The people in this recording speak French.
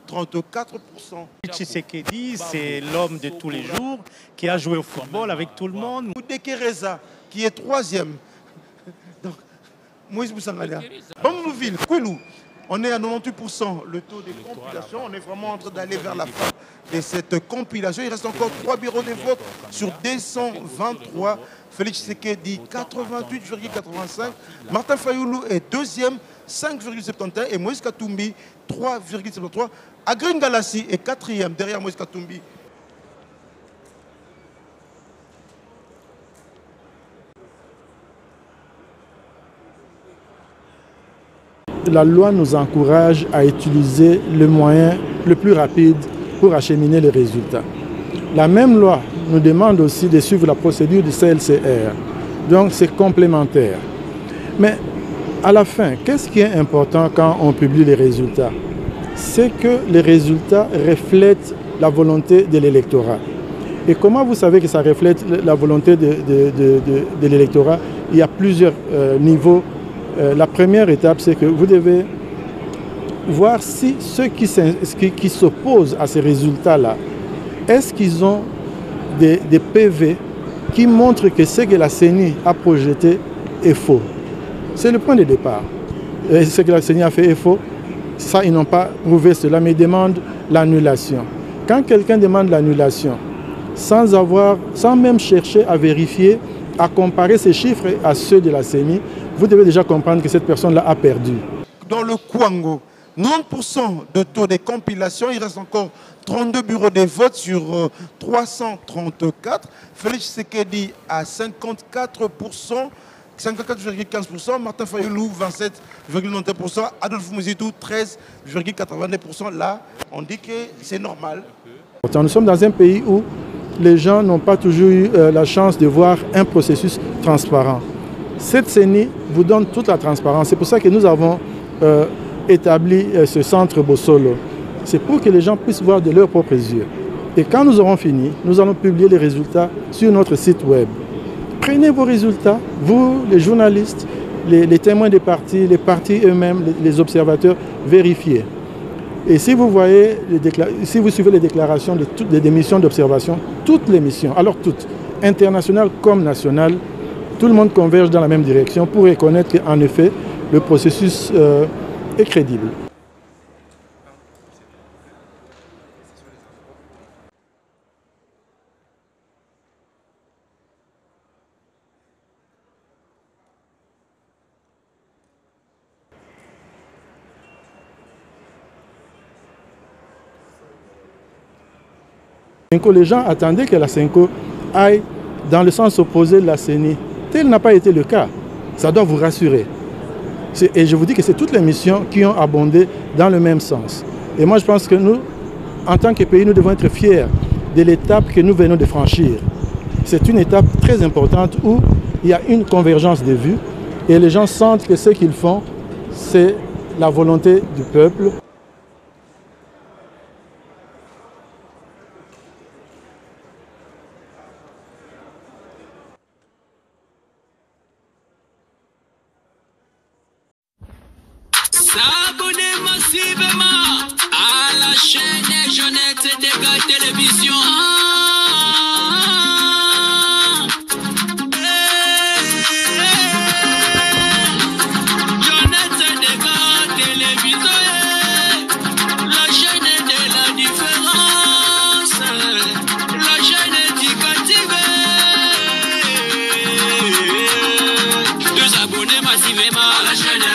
2,34%. Tshisekedi, c'est l'homme de tous les jours qui a joué au football avec tout le monde. Moudekereza, qui est troisième. Donc, Moïse Boussangalia. Bambouville, Kouilou, on est à 98%. Le taux de compilation, on est vraiment en train d'aller vers la fin de cette compilation. Il reste encore 3 bureaux de vote sur 223. Félix Tshisekedi, 88,85. Martin Fayoulou est deuxième, 5,71. Et Moïse Katumbi, 3,73. Agrine Galassi est quatrième, derrière Moïse Katumbi. La loi nous encourage à utiliser le moyen le plus rapide pour acheminer les résultats. La même loi nous demande aussi de suivre la procédure du CLCR. Donc c'est complémentaire. Mais à la fin, qu'est-ce qui est important quand on publie les résultats? C'est que les résultats reflètent la volonté de l'électorat. Et comment vous savez que ça reflète la volonté de l'électorat? Il y a plusieurs niveaux. La première étape, c'est que vous devez voir si ceux qui s'opposent à ces résultats-là, est-ce qu'ils ont des PV qui montrent que ce que la CENI a projeté est faux. C'est le point de départ. Et ce que la CENI a fait est faux. Ça, ils n'ont pas prouvé cela, mais ils demandent l'annulation. Quand quelqu'un demande l'annulation, sans même chercher à vérifier, à comparer ces chiffres à ceux de la CENI, vous devez déjà comprendre que cette personne-là a perdu. Dans le Kwango, 90% de taux de compilation, il reste encore 32 bureaux de vote sur 334. Félix Tshisekedi à 54%, 54,15%. Martin Fayoulou, 27,91%. Adolphe Mouzitou, 13,82%. Là, on dit que c'est normal. Nous sommes dans un pays où les gens n'ont pas toujours eu la chance de voir un processus transparent. Cette CENI vous donne toute la transparence. C'est pour ça que nous avons établi ce centre Bossolo. C'est pour que les gens puissent voir de leurs propres yeux. Et quand nous aurons fini, nous allons publier les résultats sur notre site web. Prenez vos résultats, vous, les journalistes, les témoins des partis, les partis eux-mêmes, les observateurs, vérifiez. Et si vous voyez, si vous suivez les déclarations des missions d'observation, toutes les missions, alors toutes, internationales comme nationales, tout le monde converge dans la même direction pour reconnaître qu'en effet, le processus est crédible. Les gens attendaient que la Senko aille dans le sens opposé de la CENI. Tel n'a pas été le cas. Ça doit vous rassurer. Et je vous dis que c'est toutes les missions qui ont abondé dans le même sens. Et moi, je pense que nous, en tant que pays, nous devons être fiers de l'étape que nous venons de franchir. C'est une étape très importante où il y a une convergence de vues et les gens sentent que ce qu'ils font, c'est la volonté du peuple. S'abonner massivement à la chaîne Jeannette Dega Télévision. Jeannette Dega Télévision, la chaîne de la différence, la chaîne éducative. De s'abonner massivement à la chaîne